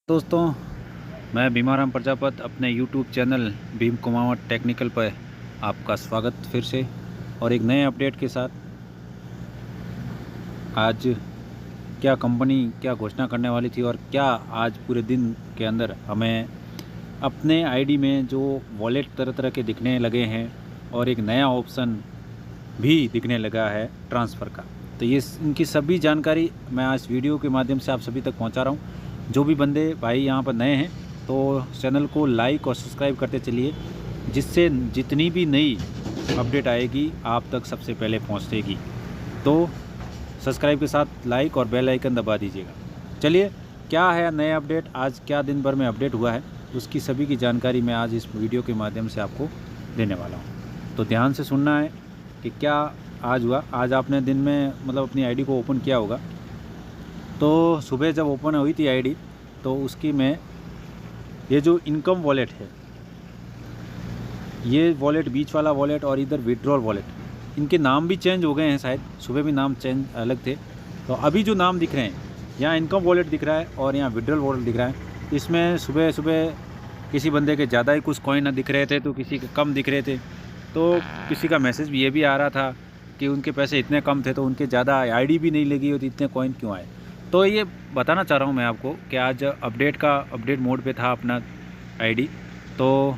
दोस्तों, मैं भीमाराम प्रजापत अपने YouTube channel Bhim Kumawat technical पर आपका स्वागत फिर से और एक नए अपडेट के साथ। आज क्या कंपनी क्या घोषणा करने वाली थी और क्या आज पूरे दिन के अंदर हमें अपने आईडी में जो वॉलेट तरह तरह के दिखने लगे हैं और एक नया ऑप्शन भी दिखने लगा है ट्रांसफ़र का। तो ये इनकी सभी जानकारी मैं आज वीडियो के माध्यम से आप सभी तक पहुंचा रहा हूं। जो भी बंदे भाई यहाँ पर नए हैं तो चैनल को लाइक और सब्सक्राइब करते चलिए, जिससे जितनी भी नई अपडेट आएगी आप तक सबसे पहले पहुँचेगी। तो सब्सक्राइब के साथ लाइक और बेल आइकन दबा दीजिएगा। चलिए, क्या है नए अपडेट, आज क्या दिन भर में अपडेट हुआ है, उसकी सभी की जानकारी मैं आज इस वीडियो के माध्यम से आपको देने वाला हूँ। तो ध्यान से सुनना है कि क्या आज हुआ। आज आपने दिन में मतलब अपनी आईडी को ओपन किया होगा। तो सुबह जब ओपन हुई थी आईडी तो उसकी मैं ये जो इनकम वॉलेट है, ये वॉलेट बीच वाला वॉलेट और इधर विड्रॉल वॉलेट, इनके नाम भी चेंज हो गए हैं। शायद सुबह भी नाम चेंज अलग थे। तो अभी जो नाम दिख रहे हैं, यहाँ इनकम वॉलेट दिख रहा है और यहाँ विड्रॉल वॉलेट दिख रहा है। इसमें सुबह सुबह किसी बंदे के ज़्यादा ही कुछ कॉइन दिख रहे थे तो किसी के कम दिख रहे थे। तो किसी का मैसेज भी ये भी आ रहा था कि उनके पैसे इतने कम थे तो उनके ज़्यादा आईडी भी नहीं लगी होती, इतने कॉइन क्यों आए। तो ये बताना चाह रहा हूँ मैं आपको कि आज अपडेट मोड पे था अपना आईडी, तो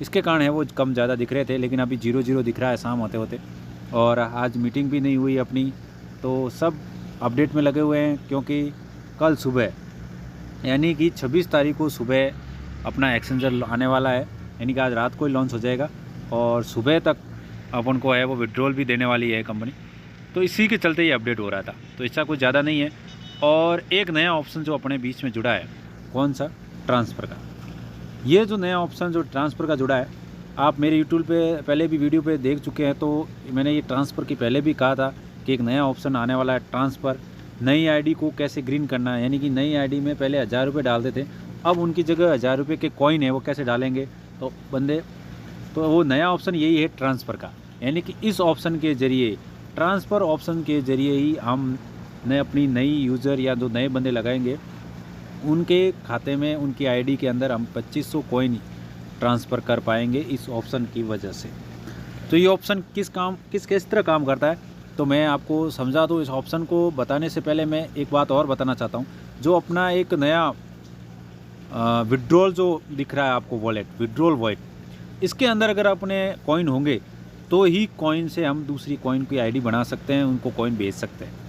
इसके कारण है वो कम ज़्यादा दिख रहे थे। लेकिन अभी 0-0 दिख रहा है शाम होते होते। और आज मीटिंग भी नहीं हुई अपनी, तो सब अपडेट में लगे हुए हैं। क्योंकि कल सुबह यानी कि 26 तारीख को सुबह अपना एक्सचेंजर आने वाला है, यानी कि आज रात को ही लॉन्च हो जाएगा और सुबह तक अपन को है वो विड्रॉल भी देने वाली है कंपनी। तो इसी के चलते ये अपडेट हो रहा था, तो इसका कुछ ज़्यादा नहीं है। और एक नया ऑप्शन जो अपने बीच में जुड़ा है, कौन सा, ट्रांसफ़र का। ये जो नया ऑप्शन जो ट्रांसफ़र का जुड़ा है, आप मेरे यूट्यूब पे पहले भी वीडियो पे देख चुके हैं। तो मैंने ये ट्रांसफ़र की पहले भी कहा था कि एक नया ऑप्शन आने वाला है ट्रांसफ़र। नई आईडी को कैसे ग्रीन करना है, यानी कि नई आईडी में पहले 1000 रुपये डालते थे, अब उनकी जगह 1000 रुपये के कॉइन है वो कैसे डालेंगे तो बंदे। तो वो नया ऑप्शन यही है ट्रांसफ़र का, यानी कि इस ऑप्शन के ज़रिए, ट्रांसफ़र ऑप्शन के ज़रिए ही हम अपनी नई यूज़र या जो नए बंदे लगाएंगे उनके खाते में, उनकी आईडी के अंदर हम 2500 कॉइन ट्रांसफ़र कर पाएंगे इस ऑप्शन की वजह से। तो ये ऑप्शन किस तरह काम करता है तो मैं आपको समझा दूँ। इस ऑप्शन को बताने से पहले मैं एक बात और बताना चाहता हूँ। जो अपना एक नया विड्रॉल जो दिख रहा है आपको वॉलेट, विड्रॉल वॉलेट, इसके अंदर अगर अपने कॉइन होंगे तो ही कॉइन से हम दूसरी कॉइन की आईडी बना सकते हैं, उनको कॉइन भेज सकते हैं।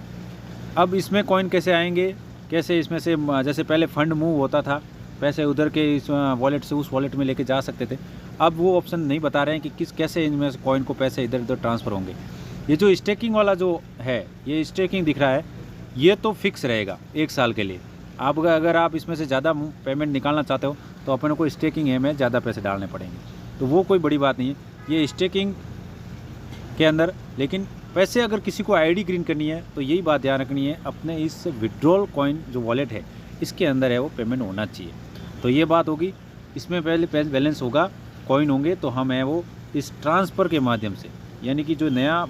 अब इसमें कॉइन कैसे आएंगे, कैसे इसमें से, जैसे पहले फंड मूव होता था, पैसे उधर के इस वॉलेट से उस वॉलेट में लेके जा सकते थे, अब वो ऑप्शन नहीं बता रहे हैं कि कैसे इनमें से कॉइन को पैसे इधर उधर ट्रांसफ़र होंगे। ये जो स्टेकिंग वाला जो है, ये स्टेकिंग दिख रहा है, ये तो फिक्स रहेगा 1 साल के लिए। आप अगर आप इसमें से ज़्यादा पेमेंट निकालना चाहते हो तो अपने को स्टेकिंग है में ज़्यादा पैसे डालने पड़ेंगे, तो वो कोई बड़ी बात नहीं है ये स्टेकिंग के अंदर। लेकिन पैसे अगर किसी को आईडी ग्रीन करनी है तो यही बात ध्यान रखनी है, अपने इस विड्रॉल कॉइन जो वॉलेट है इसके अंदर है वो पेमेंट होना चाहिए। तो ये बात होगी, इसमें पहले बैलेंस होगा, कॉइन होंगे, तो हम है वो इस ट्रांसफ़र के माध्यम से, यानी कि जो नया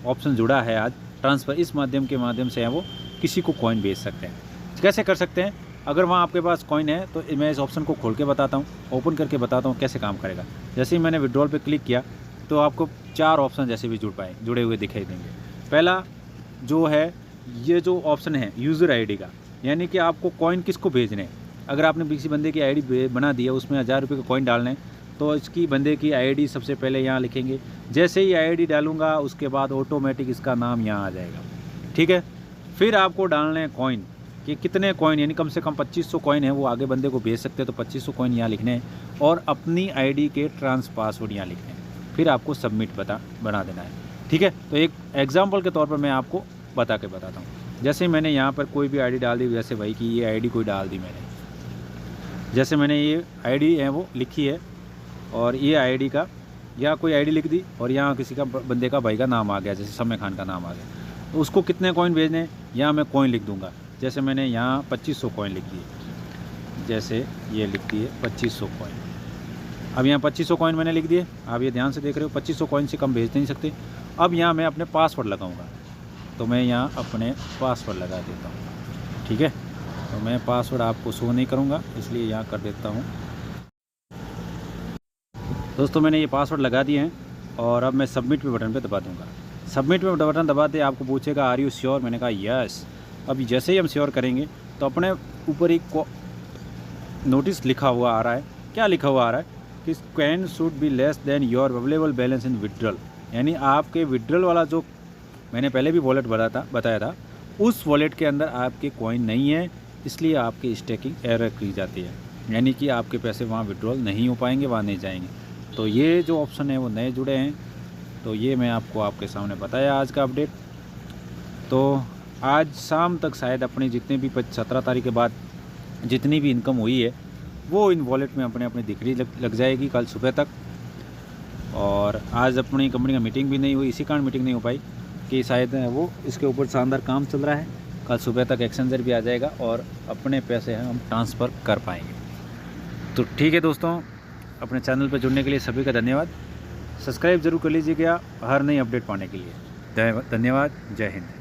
ऑप्शन जुड़ा है आज ट्रांसफ़र, इस माध्यम के माध्यम से है वो किसी को कॉइन भेज सकते हैं। कैसे कर सकते हैं, अगर वहाँ आपके पास कॉइन है तो मैं इस ऑप्शन को खोल के बताता हूँ, ओपन करके बताता हूँ कैसे काम करेगा। जैसे ही मैंने विड्रॉल पे क्लिक किया तो आपको 4 ऑप्शन जैसे भी जुड़े हुए दिखाई देंगे। पहला जो है, ये जो ऑप्शन है यूज़र आईडी का, यानी कि आपको कॉइन किसको भेजने हैं। अगर आपने किसी बंदे की आईडी बना दी है, उसमें 1000 रुपये का कॉइन डालने हैं, तो इसकी बंदे की आईडी सबसे पहले यहाँ लिखेंगे। जैसे ही आईडी डालूंगा उसके बाद ऑटोमेटिक इसका नाम यहाँ आ जाएगा, ठीक है। फिर आपको डालने हैं कॉइन, कि कितने कॉइन, यानी कम से कम 2500 कॉइन है वो आगे बंदे को भेज सकते हैं, तो 2500 कॉइन यहाँ लिखने हैं और अपनी आईडी के पासवर्ड यहाँ लिखने हैं। फिर आपको सबमिट बना देना है, ठीक है। तो एक एग्जांपल के तौर पर मैं आपको बताता हूँ। जैसे मैंने यहाँ पर कोई भी आईडी डाल दी, जैसे भाई कि ये आईडी कोई डाल दी मैंने, जैसे मैंने ये आईडी है वो लिखी है और ये आईडी का या कोई आईडी लिख दी और यहाँ किसी का बंदे का भाई का नाम आ गया, जैसे समय खान का नाम आ गया, तो उसको कितने कॉइन भेजने हैं, यहाँ मैं कॉइन लिख दूँगा। जैसे मैंने यहाँ 2500 कॉइन लिख दिए, जैसे ये लिख दिए 2500 कॉइन। अब यहाँ 2500 कॉइन मैंने लिख दिए, आप ये ध्यान से देख रहे हो, 2500 कॉइन से कम भेज नहीं सकते। अब यहाँ मैं अपने पासवर्ड लगाऊंगा, तो मैं यहाँ अपने पासवर्ड लगा देता हूँ, ठीक है। तो मैं पासवर्ड आपको शो नहीं करूँगा, इसलिए यहाँ कर देता हूँ। दोस्तों मैंने ये पासवर्ड लगा दिए हैं और अब मैं सबमिट पे बटन पे दबा दूँगा। सबमिट पे बटन दबाते आपको पूछेगा आर यू श्योर, मैंने कहा यस। अब जैसे ही हम श्योर करेंगे तो अपने ऊपर एक नोटिस लिखा हुआ आ रहा है। क्या लिखा हुआ आ रहा है कि coin should be less than your available balance in withdrawal, यानी आपके विड्रॉल वाला जो मैंने पहले भी वॉलेट बताया था उस वॉलेट के अंदर आपके कॉइन नहीं है, इसलिए आपकी स्टेकिंग एरर की जाती है, यानी कि आपके पैसे वहाँ विड्रॉल नहीं हो पाएंगे, वहाँ नहीं जाएंगे। तो ये जो ऑप्शन है वो नए जुड़े हैं, तो ये मैं आपको आपके सामने बताया आज का अपडेट। तो आज शाम तक शायद अपनी जितने भी 17 तारीख के बाद जितनी भी इनकम हुई है वो इन वॉलेट में अपने अपने दिखने लग जाएगी कल सुबह तक। और आज अपनी कंपनी का मीटिंग भी नहीं हुई, इसी कारण मीटिंग नहीं हो पाई कि शायद वो इसके ऊपर शानदार काम चल रहा है। कल सुबह तक एक्सचेंजर भी आ जाएगा और अपने पैसे हम ट्रांसफ़र कर पाएंगे। तो ठीक है दोस्तों, अपने चैनल पर जुड़ने के लिए सभी का धन्यवाद। सब्सक्राइब ज़रूर कर लीजिएगा हर नई अपडेट पाने के लिए। धन्यवाद। जय हिंद।